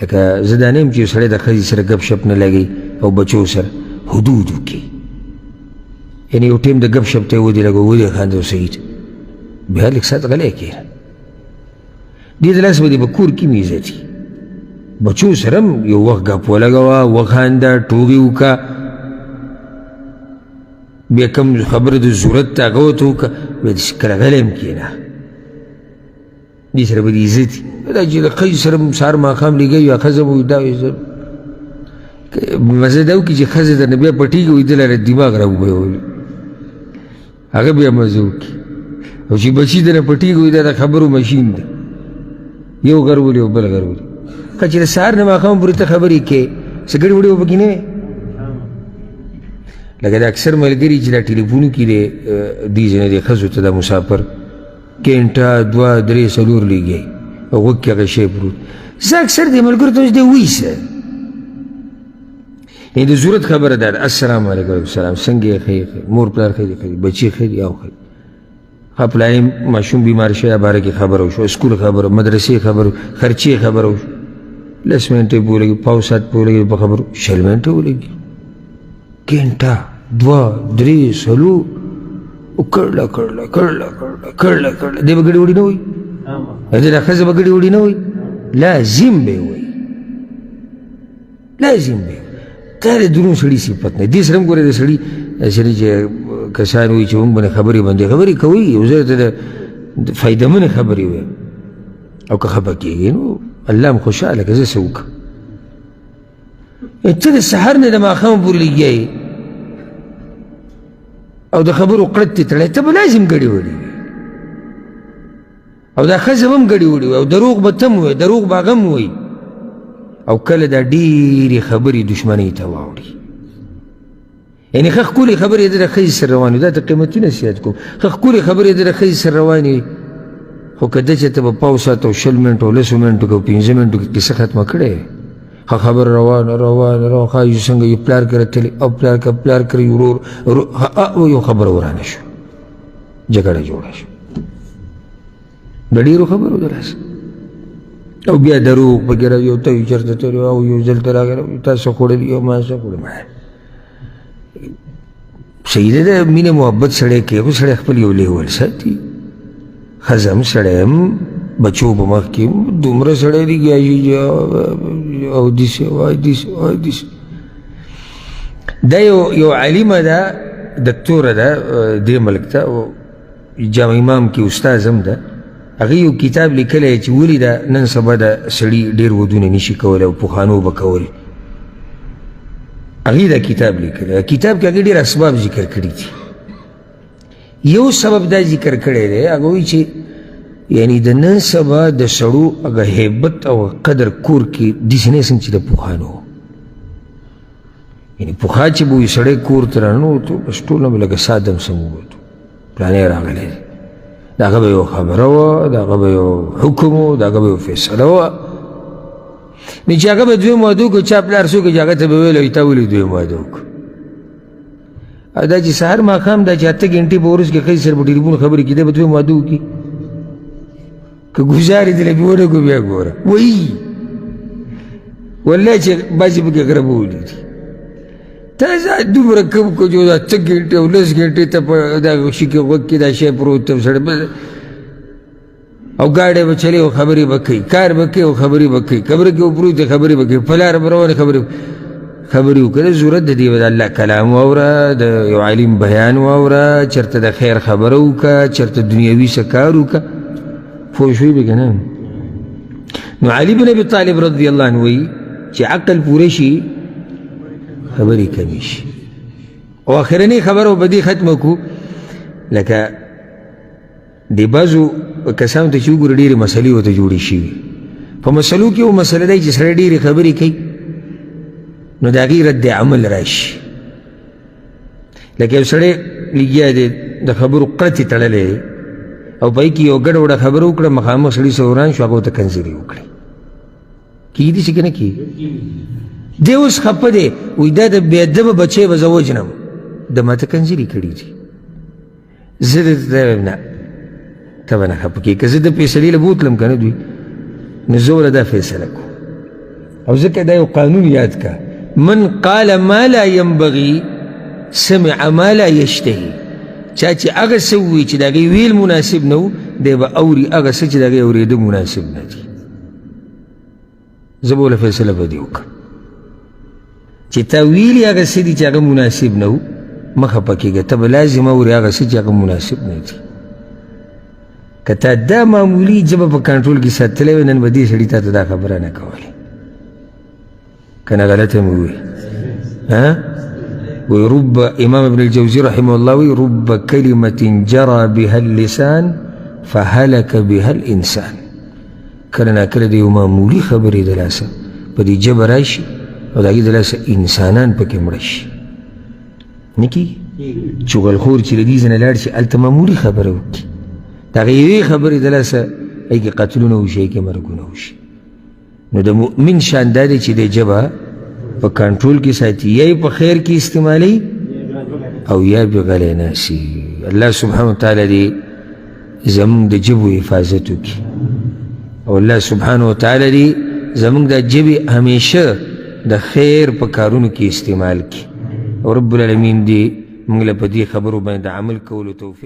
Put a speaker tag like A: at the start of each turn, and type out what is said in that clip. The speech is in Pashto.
A: لکه زه دا نه یم چې یو سړی د ښځې سره ګپ شپ نه لګوي او بچو سره حدود وکړي، یعنې یو ټیم د ګپ شپ ته یې ودې لګو ودې خاندو سعید بیا لږ ساعت غلی کښېنه، دې د لاسه به دې په کور کې مې عزتي، بچو سره هم یو وخت ګپ ولګوه وخانده ټوغې وکړه، بیا کوم خبره د ضرورت ته هغه ورته وکړه، بیا داسې کله غلی هم کښېنه، دې سره به دې عزتي. دا چې د ښځې سره سهار ماښام لګوي یا ښځه به وي دا مزه دا وکړي چې ښځه درنه بیا پټېږي وایي ده لره دماغ راوبهولي، هغه بیا مزه وکړي، او چې بچي درنه پټېږي وایي دا د خبرو مشین دی، یو غر ولي او بل غر ولي. که چې د سهار نه ماښام پورې ته خبرې کوې څه ګډې وډې به پکې نه وې، لکه د اکثر ملګري چې دا ټلیفونو کې دی دې ځینې د ښځو ته دا مسافر کینټه دوه درې څلور لګي او غوږ کې هغه شی پروت، زه اکثر دې ملګرو ته اوس دی وایي څه، یعنې د ضرورت خبره دا ده السلام علیکم وعلیکم السلام څنګه یې ښه یې مور پلار ښه دي ښه دي بچي ښه دي او ښه دي ښه پلانې ماشوم بیمار شوی باره کې خبره وشوه سکول خبره مدرسې خبره خرچې خبره وشوه 10 منټې پوه لګي پاو ساعت پوه لګي په خبرو 20 منټې ولګي کینټه دوه درې څلور کړله کړله کړله کړله کړله کړله دې به ګډې وډې نه وایي دې دا ښځه به ګډې وډې نه وایي لازم به یې وایي لازم به دا د دروند سړي صفت نه دې سره هم ګورې د سړي سړي چې کسان وایي چې موږ باندې خبرې باندې خبرې کوي یو ځای ته د فایدهمنې خبرې وایي او که خفه کېږي نو الله هم خوشحاله که زه څه وکړم ته د سهار نه د ماښام پورې لګیا یې او د خبرو قړت دې تړی ته به لازم ګډې وډې وي او دا ښځه به هم ګډې وډې وي او دروغ به ته هم وایي دروغ به هغه هم وایي او کله دا ډېرې خبرې دشمنۍ ته واوړي یعنې ښه ښکلې خبرې د ښځې سره روانې وي دا ته قیمتي نصیحت کوم ښه ښکلې خبرې د ښځې سره روانې وي خو که ده چې ته به پاو ساعت او 20 منټو او 10 منټو کې او 15 منټو کې کیسه ختمه کړې ښه خبره روانه روانه روانه ښایي څنګه یو پلار کره تللی او پلار کره ورور یو خبره ورانه شوه جګړه جوړه شوه د ډېرو خبرو د لاسه او بیا دروغ پکې راځي او ته یې چېرته تللی او یو ځل ته راغلی تا څه خوړلي او ما څه خوړلي صحیح دی د مینې محبت سړی کوي خو سړی خپل یو لیول ساتي ښځه هم سړی هم بچو په مخ کې دومره سړی لګیا او داسې وایي داسې وایي داسې دا یو عالمه ده دکتوره ده دې ملک ته جامع امام کې استاذ هم ده هغه یو کتاب لیکلی چې ولې دا نن سبا د سړي ډېر ودونه نشي کولی او پخوانو به کول هغې دا کتاب لیکلی کتاب کې هغې ډېر اسباب ذکر کړي دي یو سبب دا ذکر کړی دی هغه وایي چې یعنی د نن سبا د سړو هغه هیبت او قدر کور کې داسې نه څنګه چې د پخوانو یعنی پخوا چې به وي سړی کور ته راننوتو بس ټول نه به لکه ساده سم ووتو پلانی راغلی دی د هغه به یو خبره وه د هغه به یو حکم و د هغه به یو فیصله وه نو چې هغه به دویم واده وکړو چا پلار څوک چې هغه ته به ویل تا ولې دویم واده وکړو او دا چې سهار ماښام دا چې 8 ګنټې په ورځ کې ښځې سره په ټلیفون خبرې کېدی به دویم واده وکړي که ګزارې دې لږ ونه کړو بیا ګوره وایي والله چې بعضې پکې غره به ولیدي تا دومره کم کړو چې 8 ګنټې او 10 ګنټې ته په دغه شي کې غوږ کې دا شی پروت ته سړی او ګاډی به چلي او خبرې به کوي کار به کوي او خبرې به کوي قبره کې پروت دی خبرې به کوي پلار به روانې خبرې وکړه ضرورت د دې به د الله کلام واوره د یو عالم بیان واوره چېرته د خیر خبره وکړه چېرته دنیوي څه کار وکړه پوه شوي به که نه نو علي بن ابي طالب رضی الله عنه وایي چې عقل پوره شي خبرې کمې شي او اخرنۍ خبره به دې ختمه کړو لکه د بعضو کسانو ته چې وګورو ډېرې مسلې ورته جوړې شوي په مسلو کې یو مسله دی چې سړی ډېرې خبرې کوي نو د هغې رد عمل راشي لکه یو سړی لګیا دی د خبرو قړت یې تړلی دی او پای کې یو ګډه وډه خبره وکړه مخامخ سړي سره وران شو هغه ورته کنځلې وکړې کېږي چې که نه کېږي دی اوس خفه دی وایي دا د بېادبه بچی به زه وجنم د ماته کنځلې کړي دي زه درته نه ته به نه خفه کېږي که زه د فیصلې له بوتلم که نه دوی نو زه وله دا فیصله کوم او ځکه دا یو قانون یاد کا من قال ما لا ينبغي سمع ما لا يشتهي چا چې هغه څه ووایي چې د هغې ویل مناسب نه و دی به اوري هغه څه چې د هغې اورېده مناسب نه دي زه به وله فیصله به دې وکړم چې تا ویلي هغه څه دي چې هغه مناسب نه و مه خفه کېږه ته به لازم اورې هغه څه چې هغه مناسب نه دي که تا دا معمولي ژبه په کنټرول کې ساتلی وی نن به دې سړي تا ته دا خبره نه کولې که نه غلطه مې ووایي وی رب امام ابن الجوزي رحمه الله وی رب كلمة جرى بها اللسان فهلك بها الإنسان کله ناکله د یو معمولي خبرې د لاسه په دې ژبه راشي او د هغې د لاسه انسانان پکې مړه شي نه کېږي چغلخور چې له دې ځای نه لاړ شي هلته معمولي خبره وکړي د هغې یوې خبرې د لاسه هغې کې قتلونه وشي هغې کې مرګونه وشي نو د مؤمن شان دا دی چې د ژبه په کنټرول کې ساتي یا یې په خیر کې استعمالوي او یا بې غلی ناسي الله سبحانه وتعالی دې زمونږ د ژبو حفاظت وکړي او الله سبحانه وتعالی دې زمونږ د ژبې همیشه د خیر په کارونو کې استعمال کړي او رب العالمین دې موږ له په دې خبرو باندې د عمل کولو توفیق